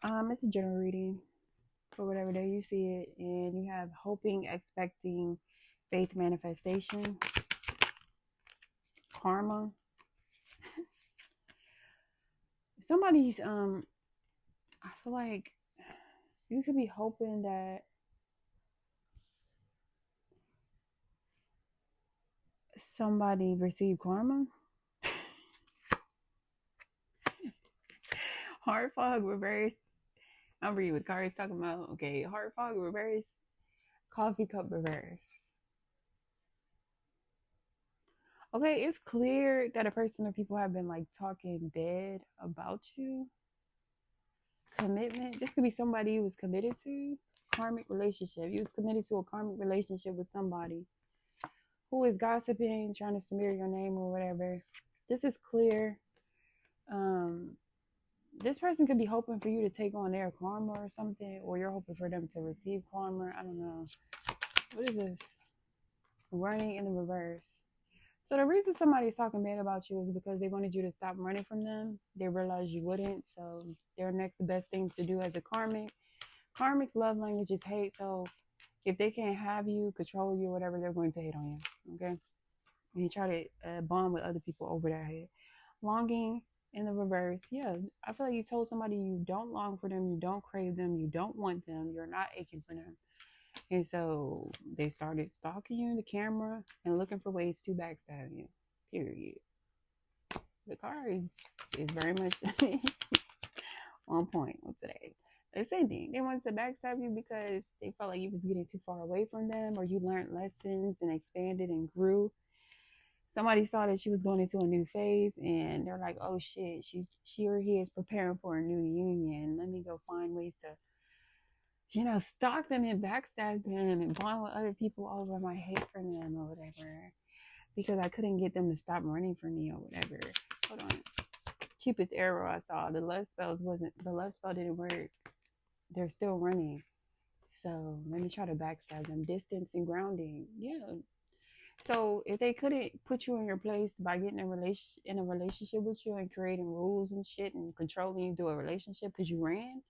It's a general reading for whatever day you see it, and you have hoping, expecting, faith, manifestation, karma. Somebody's I feel like you could be hoping that somebody received karma. Hard fog reverse. I'm reading what Kari's talking about. Okay, hard fog reverse, coffee cup reverse. Okay, it's clear that a person or people have been like talking bad about you. Commitment. This could be somebody you was committed to. Karmic relationship. You was committed to a karmic relationship with somebody who is gossiping, trying to smear your name or whatever. This is clear. Um, this person could be hoping for you to take on their karma or something, or you're hoping for them to receive karma. I don't know. What is this? Running in the reverse. So the reason somebody's talking bad about you is because they wanted you to stop running from them. They realized you wouldn't, so their next best thing to do as a karmic. Karmic's love language is hate, so if they can't have you, control you, whatever, they're going to hate on you. Okay, and you try to bond with other people over that hate. Longing in the reverse, yeah, I feel like you told somebody you don't long for them, you don't crave them, you don't want them, you're not aching for them. And so they started stalking you in the camera and looking for ways to backstab you. Period. The is very much on point with today. The same thing. They wanted to backstab you because they felt like you was getting too far away from them, or you learned lessons and expanded and grew. Somebody saw that she was going into a new phase, and they're like, "Oh shit, she or he is preparing for a new union. Let me go find ways to stalk them and backstab them and bond with other people over my hate for them or whatever. Because I couldn't get them to stop running from me or whatever." Hold on. Cheapest arrow I saw. The love spell didn't work. They're still running. So let me try to backstab them. Distance and grounding. Yeah. So if they couldn't put you in your place by getting in a relationship with you and creating rules and shit and controlling you through a relationship because you ran,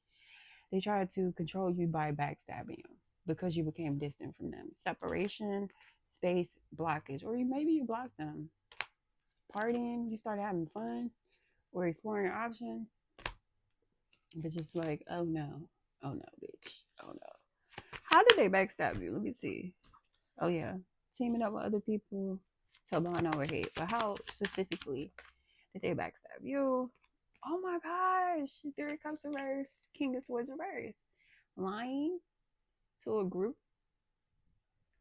they tried to control you by backstabbing you because you became distant from them. Separation, space, blockage, or maybe you blocked them. Partying, you started having fun or exploring your options, but just like, oh no, bitch, oh no. How did they backstab you? Let me see. Oh yeah, teaming up with other people to bond over hate. But how specifically did they backstab you? Oh my gosh, there it comes reverse. King of Swords reverse. Lying to a group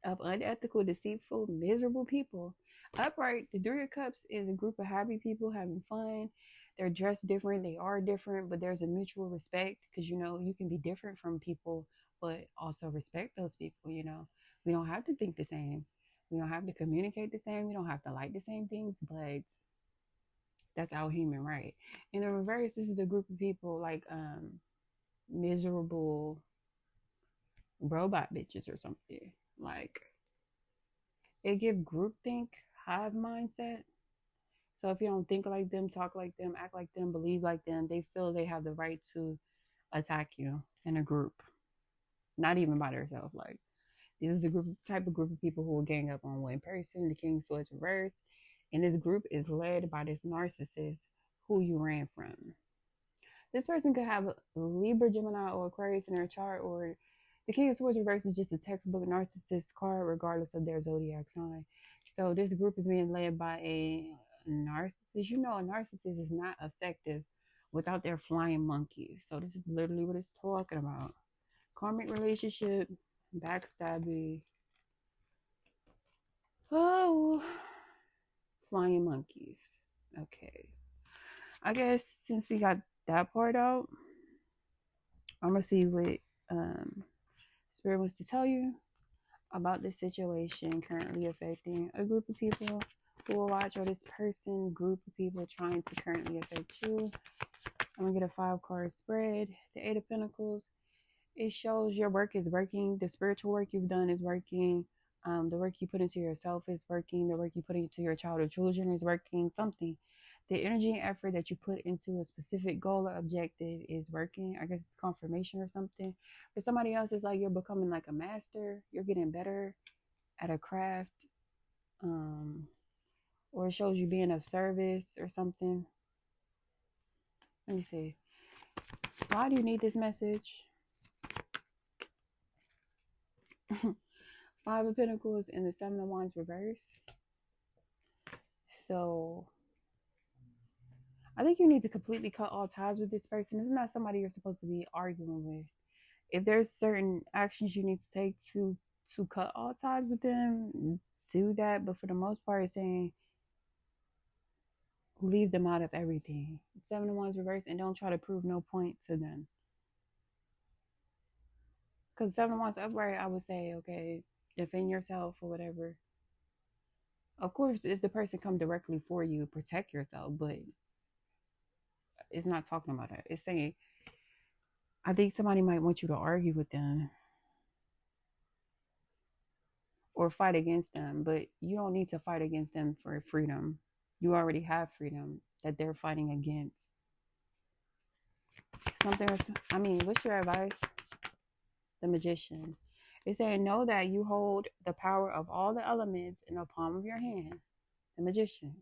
of unethical, deceitful, miserable people. Upright, the Three of Cups is a group of happy people having fun. They're dressed different, they are different, but there's a mutual respect because you can be different from people, but also respect those people. We don't have to think the same, we don't have to communicate the same, we don't have to like the same things, but that's our human right. In the reverse, this is a group of people like miserable robot bitches or something. Like it give groupthink, hive mindset. So if you don't think like them, talk like them, act like them, believe like them, they feel they have the right to attack you in a group, not even by themselves. Like this is the type of group of people who will gang up on one person. The King Swords reverse, and this group is led by this narcissist who you ran from. This person could have a Libra, Gemini, or Aquarius in their chart, or the King of Swords reverse is just a textbook narcissist card, regardless of their zodiac sign. So this group is being led by a narcissist. A narcissist is not effective without their flying monkeys. So this is literally what it's talking about. Karmic relationship, backstabbing. Oh, flying monkeys. Okay. I guess since we got that part out, I'm gonna see what Spirit wants to tell you about this situation currently affecting a group of people who will watch, or this person, group of people trying to currently affect you. I'm gonna get a 5-card spread. The Eight of Pentacles. It shows your work is working. The spiritual work you've done is working. The work you put into yourself is working. The work you put into your child or children is working. Something. The energy and effort that you put into a specific goal or objective is working. I guess it's confirmation or something. For somebody else, it's like you're becoming like a master. You're getting better at a craft. Or it shows you being of service or something. Let me see. Why do you need this message? Five of Pentacles and the Seven of Wands reverse. So I think you need to completely cut all ties with this person. This is not somebody you're supposed to be arguing with. If there's certain actions you need to take to cut all ties with them, do that. But for the most part, it's saying leave them out of everything. Seven of Wands reverse, and don't try to prove no point to them. Because Seven of Wands upright, I would say, okay, defend yourself or whatever. Of course, if the person come directly for you, protect yourself. But it's not talking about that. It's saying, I think somebody might want you to argue with them or fight against them, but you don't need to fight against them for freedom. You already have freedom that they're fighting against. What's your advice? The Magician. It's saying, know that you hold the power of all the elements in the palm of your hand. The Magician.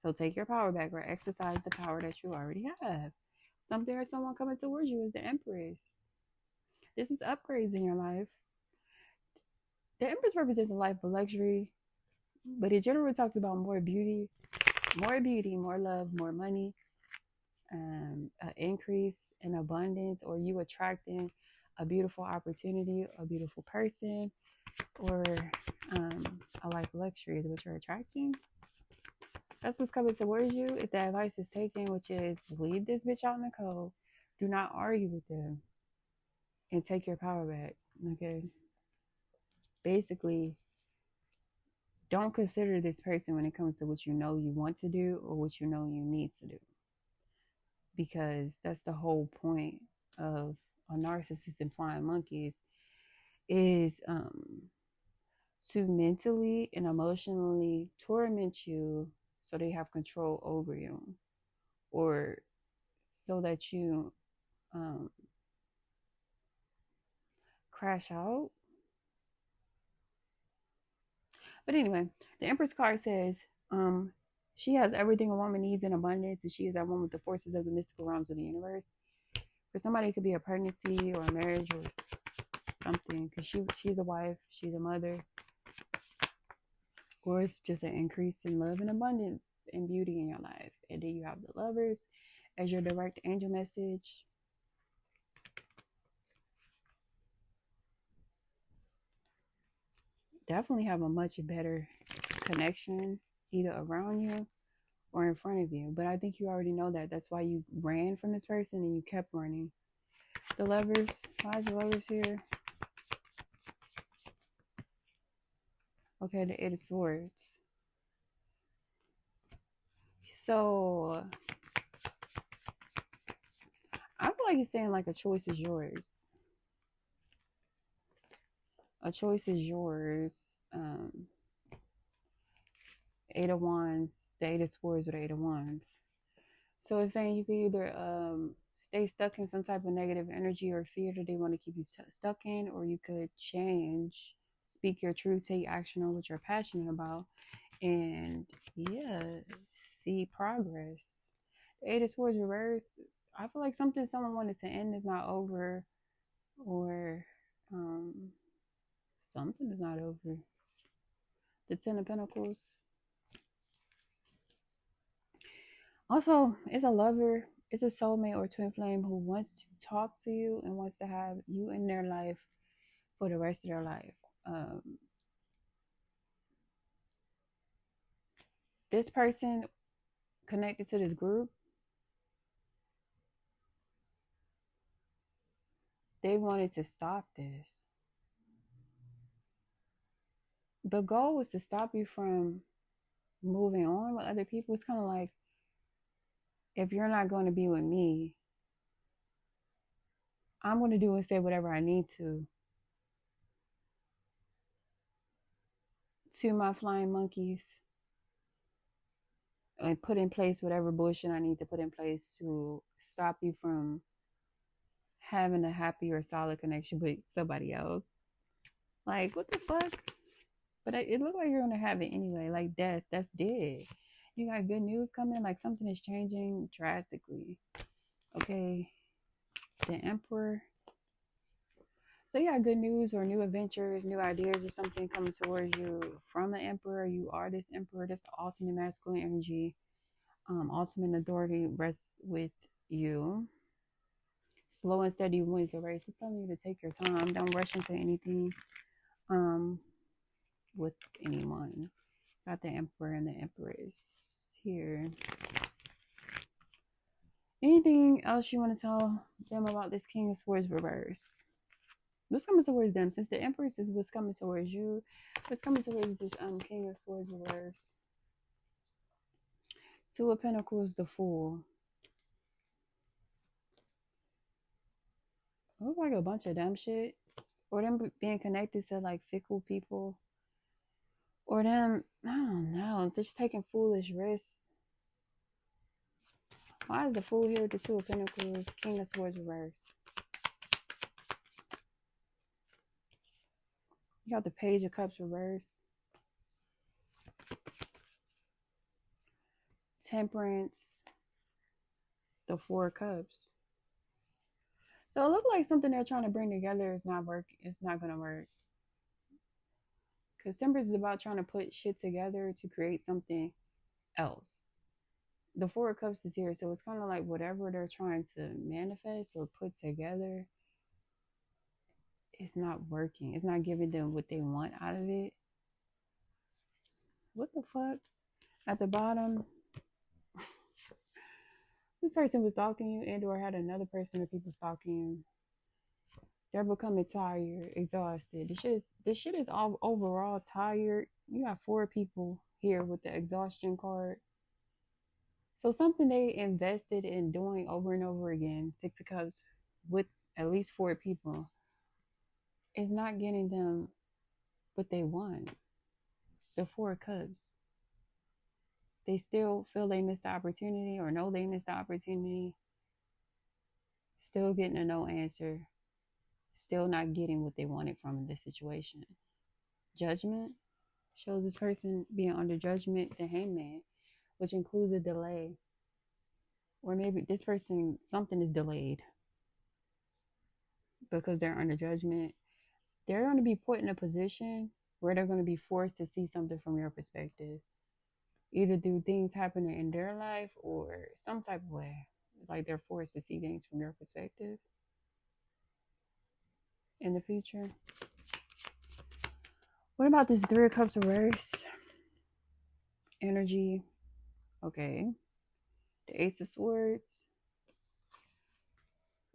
So take your power back or exercise the power that you already have. Something or someone coming towards you is the Empress. This is upgrades in your life. The Empress represents a life of luxury, but it generally talks about more beauty, more love, more money, an increase in abundance, or you attracting a beautiful opportunity, a beautiful person, or a life of luxury is what you're attracting. That's what's coming towards you. If the advice is taken, which is leave this bitch out in the cold, do not argue with them, and take your power back. Okay. Basically, don't consider this person when it comes to what you know you want to do or what you know you need to do. Because that's the whole point of a narcissist and flying monkeys is to mentally and emotionally torment you so they have control over you, or so that you crash out. But anyway, the Empress card says she has everything a woman needs in abundance, and she is at one with the forces of the mystical realms of the universe. For somebody, it could be a pregnancy or a marriage or something, because she's a wife, she's a mother, or it's just an increase in love and abundance and beauty in your life. And then you have the Lovers as your direct angel message. Definitely have a much better connection either around you or in front of you. But I think you already know that. That's why you ran from this person and you kept running. The Lovers. Why is the Lovers here? Okay, the Eight of Swords. So I feel like it's saying like a choice is yours. A choice is yours. Eight of Wands, the Eight of Swords, or the Eight of Wands. So it's saying you can either stay stuck in some type of negative energy or fear that they want to keep you stuck in, or you could change, speak your truth, take action on what you're passionate about, and yeah, see progress. The Eight of Swords reversed. I feel like something someone wanted to end is not over, or something is not over. The Ten of Pentacles. Also, it's a lover, it's a soulmate or twin flame who wants to talk to you and wants to have you in their life for the rest of their life. This person connected to this group, they wanted to stop this. The goal was to stop you from moving on with other people. It's kind of like, if you're not going to be with me, I'm going to do and say whatever I need to my flying monkeys. and put in place whatever bullshit I need to put in place to stop you from having a happy or solid connection with somebody else. Like, what the fuck? But it looked like you're gonna have it anyway. Like death, that's dead. You got good news coming. Like something is changing drastically. Okay, the Emperor. So you got good news or new adventures, new ideas, or something coming towards you from the Emperor. You are this Emperor. That's the ultimate masculine energy. Ultimate authority rests with you. Slow and steady wins the race. It's telling you to take your time. Don't rush into anything. With anyone. Got the Emperor and the Empress here. Anything else you want to tell them about this King of Swords reverse? What's coming towards them? Since the Empress is what's coming towards you, what's coming towards this King of Swords reverse? Two of Pentacles, the Fool. Looks like a bunch of dumb shit. Or them being connected to like fickle people. Or them, I don't know, just taking foolish risks. Why is the Fool here with the Two of Pentacles, King of Swords reverse? You got the Page of Cups reverse. Temperance. The Four of Cups. So it looks like something they're trying to bring together is not working. It's not going to work. Because Temperance is about trying to put shit together to create something else. The Four of Cups is here. So it's kind of like whatever they're trying to manifest or put together, it's not working. It's not giving them what they want out of it. What the fuck? At the bottom, this person was stalking you and or had another person or people stalking you. They're becoming tired, exhausted. This shit is all overall tired. You got 4 people here with the exhaustion card. So something they invested in doing over and over again, 6 of Cups, with at least 4 people, is not getting them what they want. The 4 of Cups. They still feel they missed the opportunity or know they missed the opportunity. Still getting a no answer. Still not getting what they wanted from the situation. Judgment shows this person being under judgment, the Hangman, which includes a delay. Or maybe this person, something is delayed because they're under judgment. They're going to be put in a position where they're going to be forced to see something from your perspective. Either through things happening in their life or some type of way. Like they're forced to see things from your perspective in the future. What about this 3 of Cups reverse? Energy. Okay. The Ace of Swords.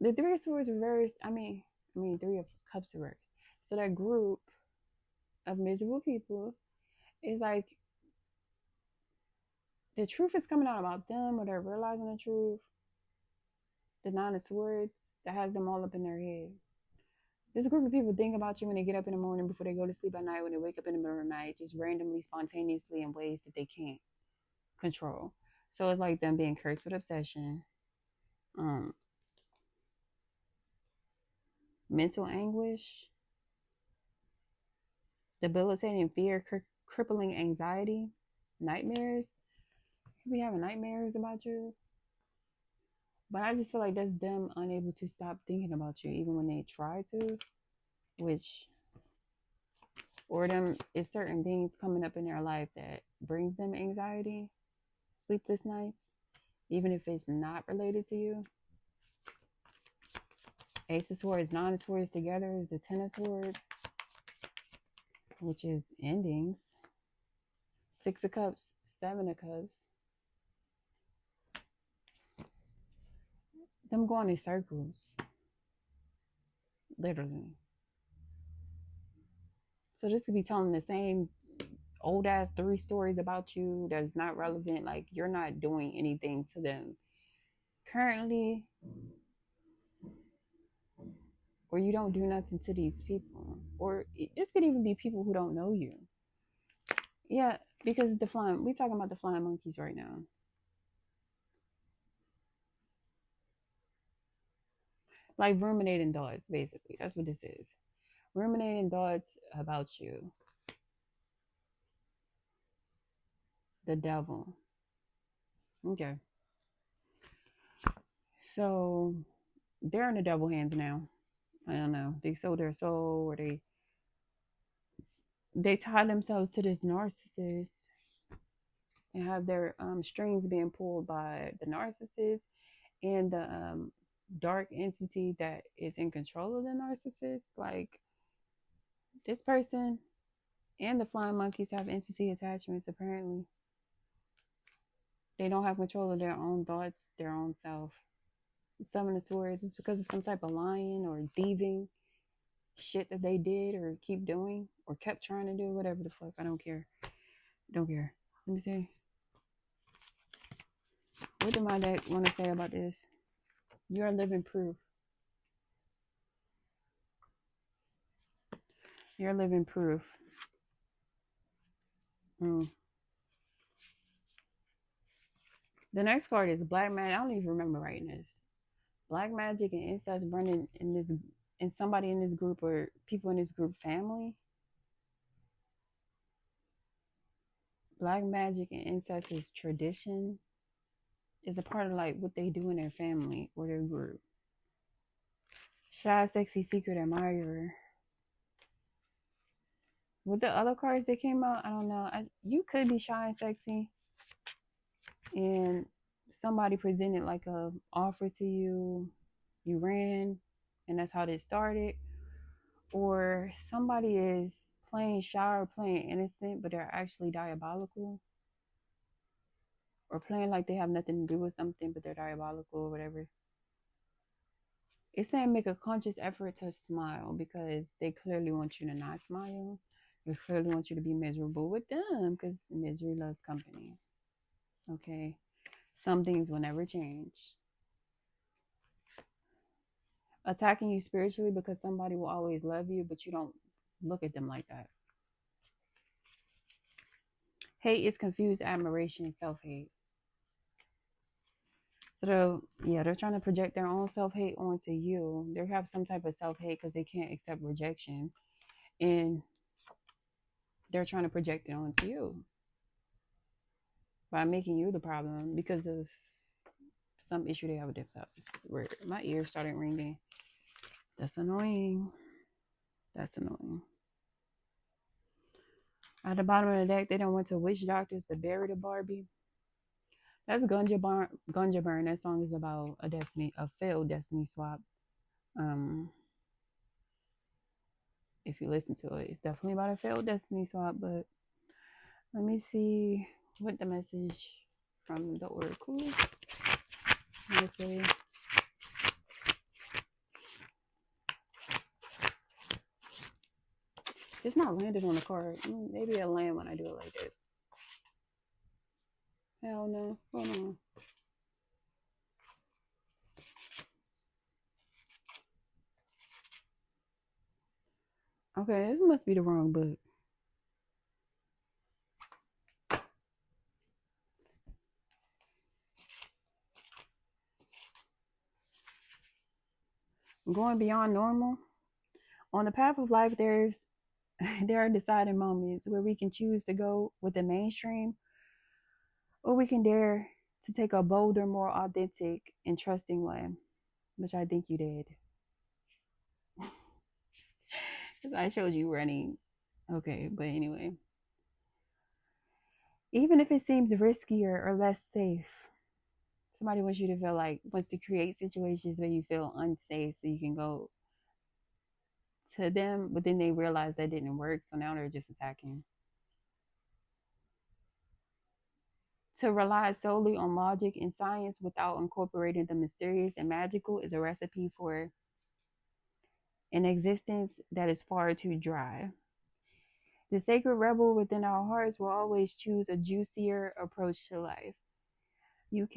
The 3 of Swords reverse. I mean 3 of Cups reverse. So that group of miserable people is like the truth is coming out about them, or they're realizing the truth. The 9 of Swords, that has them all up in their head. This group of people think about you when they get up in the morning, before they go to sleep at night, when they wake up in the middle of the night, just randomly, spontaneously, in ways that they can't control. So it's like them being cursed with obsession, mental anguish, debilitating fear, crippling anxiety, nightmares. You be having nightmares about you. But I just feel like that's them unable to stop thinking about you, even when they try to, or them is certain things coming up in their life that brings them anxiety, sleepless nights, even if it's not related to you. Ace of Swords, 9 of Swords together is the 10 of Swords, which is endings. 6 of Cups, 7 of Cups. Them going in circles. Literally. So this could be telling the same old ass 3 stories about you that's not relevant. Like you're not doing anything to them currently, or you don't do nothing to these people, or this could even be people who don't know you. Yeah, Because we talking about the flying monkeys right now. Like ruminating thoughts, basically. That's what this is. Ruminating thoughts about you. The devil. Okay. So they're in the devil hands now. I don't know. They sold their soul, or they tie themselves to this narcissist and have their strings being pulled by the narcissist and the dark entity that is in control of the narcissist. Like this person and the flying monkeys have entity attachments. Apparently, they don't have control of their own thoughts, their own self. Some of the swords is because of some type of lying or thieving shit that they did or keep doing or kept trying to do, whatever the fuck. I don't care. Don't care. Let me see. What did my deck want to say about this? You are living proof. You're living proof. The next card is Black Magic. I don't even remember writing this. Black Magic and incest burning in somebody in this group or people in this group family. Black Magic and incest is tradition. Is a part of like what they do in their family or their group. Shy, sexy, secret admirer. With the other cards that came out, I don't know. You could be shy and sexy, and somebody presented like a offer to you, you ran, and that's how this started. Or somebody is playing shy or playing innocent, but they're actually diabolical. Or playing like they have nothing to do with something, but they're diabolical or whatever. It's saying make a conscious effort to smile because they clearly want you to not smile. They clearly want you to be miserable with them because misery loves company. Okay? Some things will never change. Attacking you spiritually because somebody will always love you, but you don't look at them like that. Hate is confused admiration and self-hate. So they're trying to project their own self-hate onto you. They have some type of self-hate because they can't accept rejection. And they're trying to project it onto you by making you the problem because of some issue they have with themselves. Where my ears started ringing. That's annoying. That's annoying. At the bottom of the deck, they don't went to witch doctors to bury the Barbie. That's Gunja Burn. That song is about a failed destiny swap. If you listen to it, it's definitely about a failed destiny swap. But let me see what the message from the oracle. Let's see. It's not landed on the card. Maybe it'll land when I do it like this. Hell no. Hold on. Okay, this must be the wrong book. Going beyond normal. On the path of life, there are deciding moments where we can choose to go with the mainstream, or we can dare to take a bolder, more authentic and trusting way, which I think you did. Because I showed you running. Okay, but anyway. Even if it seems riskier or less safe, somebody wants you to wants to create situations where you feel unsafe so you can go to them, but then they realize that didn't work, so now they're just attacking. To rely solely on logic and science without incorporating the mysterious and magical is a recipe for an existence that is far too dry. The sacred rebel within our hearts will always choose a juicier approach to life. You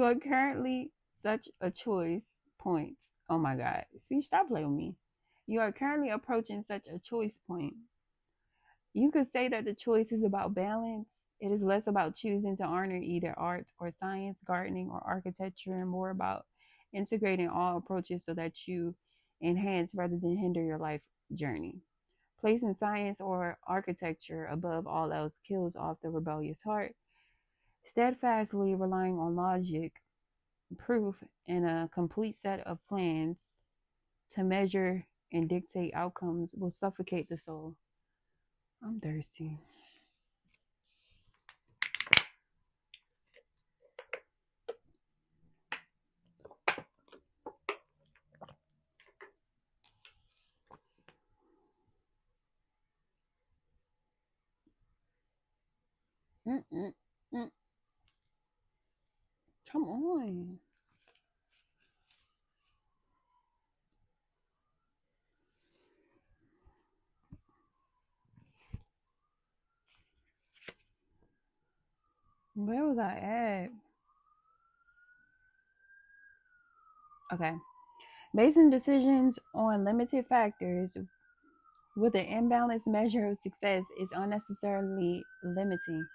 are currently such a choice point. Oh my God. See, stop playing with me. You are currently approaching such a choice point. You could say that the choice is about balance. It is less about choosing to honor either arts or science, gardening or architecture, and more about integrating all approaches so that you enhance rather than hinder your life journey. Placing science or architecture above all else kills off the rebellious heart. Steadfastly relying on logic, proof, and a complete set of plans to measure and dictate outcomes will suffocate the soul. I'm thirsty. Mm-mm-mm. Come on. Where was I at? Okay. Basing decisions on limited factors with an imbalanced measure of success is unnecessarily limiting.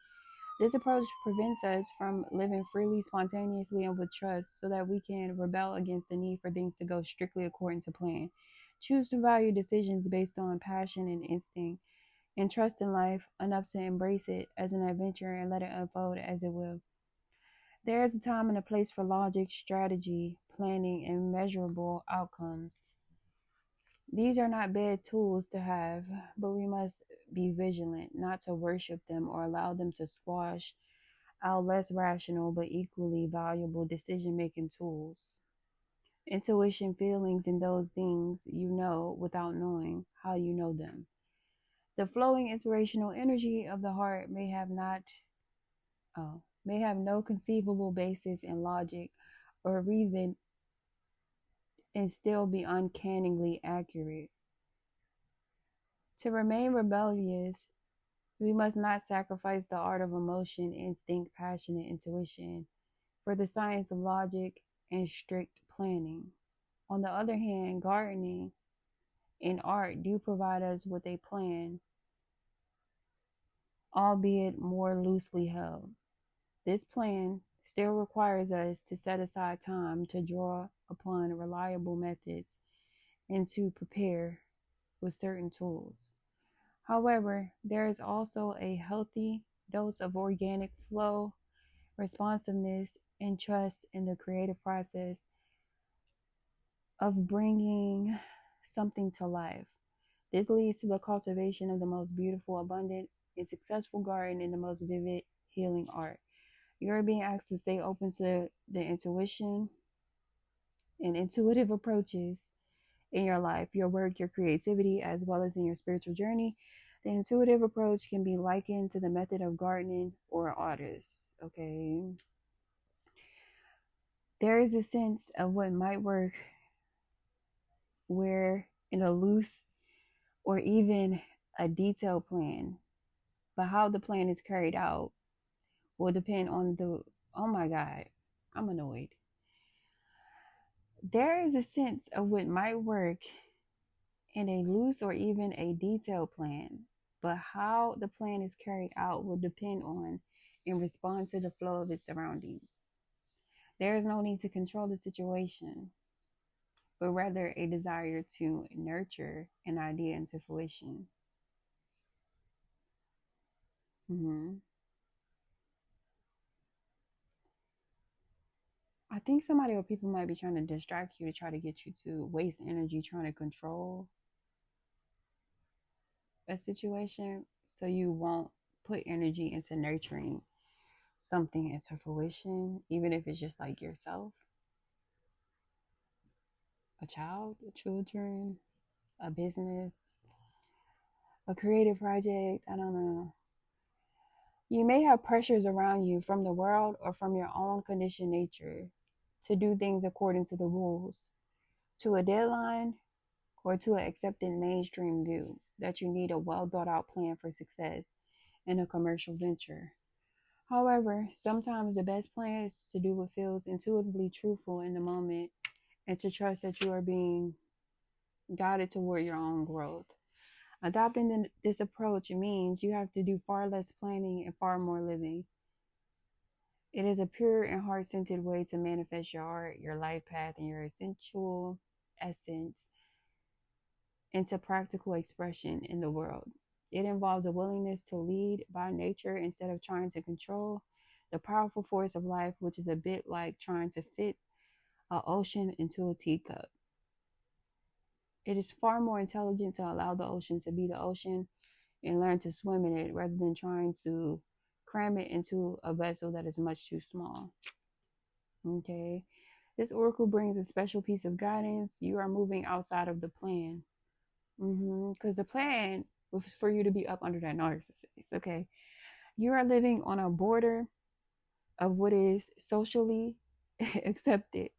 This approach prevents us from living freely, spontaneously, and with trust so that we can rebel against the need for things to go strictly according to plan. Choose to value decisions based on passion and instinct, and trust in life enough to embrace it as an adventure and let it unfold as it will. There is a time and a place for logic, strategy, planning, and measurable outcomes. These are not bad tools to have, but we must be vigilant not to worship them or allow them to squash our less rational but equally valuable decision making tools. Intuition, feelings, and those things you know without knowing how you know them. The flowing inspirational energy of the heart may have no conceivable basis in logic or reason and still be uncannily accurate. To remain rebellious, we must not sacrifice the art of emotion, instinct, passion, and intuition for the science of logic and strict planning. On the other hand, gardening and art do provide us with a plan, albeit more loosely held. This plan still requires us to set aside time to draw upon reliable methods and to prepare with certain tools. However, there is also a healthy dose of organic flow, responsiveness, and trust in the creative process of bringing something to life. This leads to the cultivation of the most beautiful, abundant, and successful garden in the most vivid, healing art. You're being asked to stay open to the intuition and intuitive approaches in your life, your work, your creativity, as well as in your spiritual journey. The intuitive approach can be likened to the method of gardening or artists. Okay. There is a sense of what might work where in a loose or even a detailed plan, but how the plan is carried out will depend on the, oh my God, I'm annoyed. There is a sense of what might work in a loose or even a detailed plan, but how the plan is carried out will depend on and respond to the flow of its surroundings. There is no need to control the situation, but rather a desire to nurture an idea into fruition. hmm I think somebody or people might be trying to distract you to try to get you to waste energy trying to control a situation so you won't put energy into nurturing something into fruition, even if it's just like yourself, a child, children, a business, a creative project. I don't know. You may have pressures around you from the world or from your own conditioned nature to do things according to the rules, to a deadline, or to an accepted mainstream view that you need a well thought out plan for success in a commercial venture. However, sometimes the best plan is to do what feels intuitively truthful in the moment and to trust that you are being guided toward your own growth. Adopting this approach means you have to do far less planning and far more living. It is a pure and heart centered way to manifest your art, your life path, and your essential essence into practical expression in the world. It involves a willingness to lead by nature instead of trying to control the powerful force of life, which is a bit like trying to fit an ocean into a teacup. It is far more intelligent to allow the ocean to be the ocean and learn to swim in it rather than trying to cram it into a vessel that is much too small. Okay. This oracle brings a special piece of guidance. You are moving outside of the plan. Because the plan was for you to be up under that narcissist. Okay. You are living on a border of what is socially accepted.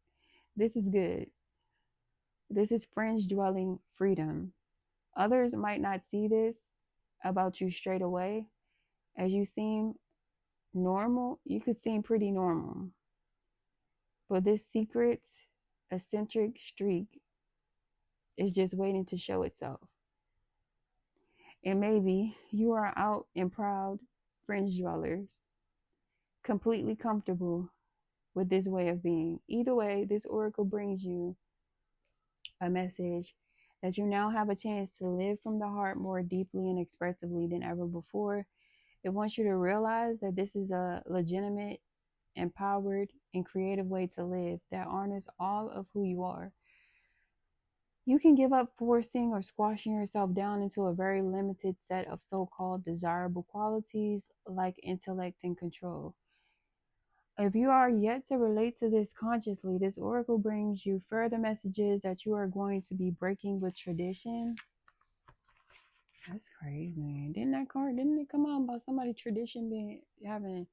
This is good. This is fringe dwelling freedom. Others might not see this about you straight away, as you seem normal. You could seem pretty normal. But this secret, eccentric streak is just waiting to show itself. And maybe you are out and proud fringe dwellers, completely comfortable with this way of being. Either way, this oracle brings you a message that you now have a chance to live from the heart more deeply and expressively than ever before. It wants you to realize that this is a legitimate, empowered, and creative way to live that honors all of who you are. You can give up forcing or squashing yourself down into a very limited set of so-called desirable qualities like intellect and control. If you are yet to relate to this consciously, this oracle brings you further messages that you are going to be breaking with tradition. That's crazy. Didn't it come out about somebody tradition being having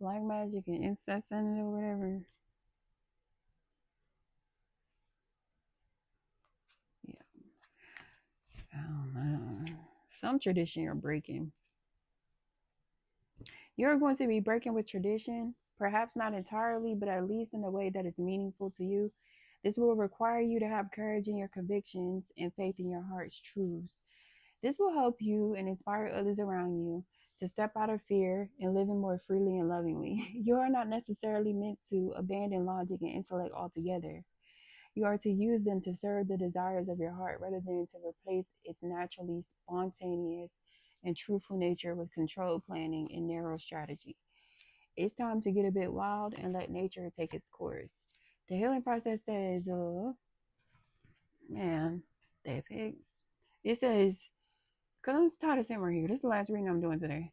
black magic and incest in it or whatever? Yeah. I don't know. Some tradition you're breaking. You're going to be breaking with tradition, perhaps not entirely, but at least in a way that is meaningful to you. This will require you to have courage in your convictions and faith in your heart's truths. This will help you and inspire others around you to step out of fear and live in more freely and lovingly. You are not necessarily meant to abandon logic and intellect altogether. You are to use them to serve the desires of your heart rather than to replace its naturally spontaneous and truthful nature with controlled planning and narrow strategy. It's time to get a bit wild and let nature take its course. The healing process says, man, David. It says, because I'm just tired of saying right here. This is the last reading I'm doing today.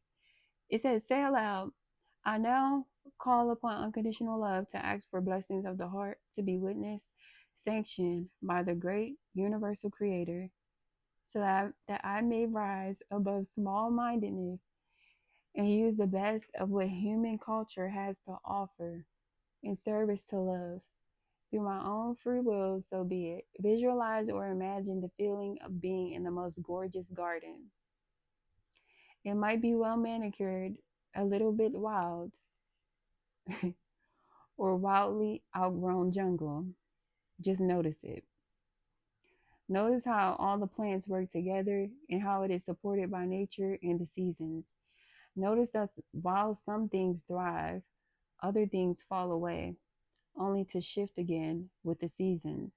It says, say aloud, I now call upon unconditional love to ask for blessings of the heart to be witnessed, sanctioned by the great universal creator, so that I may rise above small-mindedness and use the best of what human culture has to offer in service to love. Through my own free will, so be it. Visualize or imagine the feeling of being in the most gorgeous garden. It might be well manicured, a little bit wild, or wildly outgrown jungle. Just notice it. Notice how all the plants work together and how it is supported by nature and the seasons. Notice that while some things thrive, other things fall away, only to shift again with the seasons.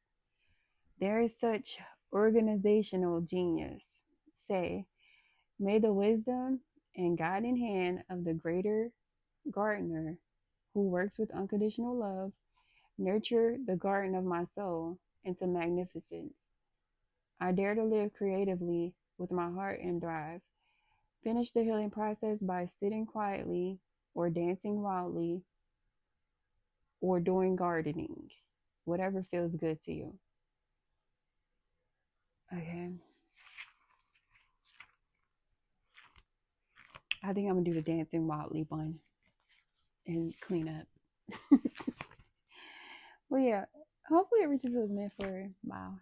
There is such organizational genius. Say, may the wisdom and guiding hand of the greater gardener who works with unconditional love nurture the garden of my soul into magnificence. I dare to live creatively with my heart and thrive. Finish the healing process by sitting quietly or dancing wildly or doing gardening, whatever feels good to you. Okay. I think I'm going to do the dancing wildly one and clean up. Well, yeah, hopefully it reaches what it was meant for. Wow.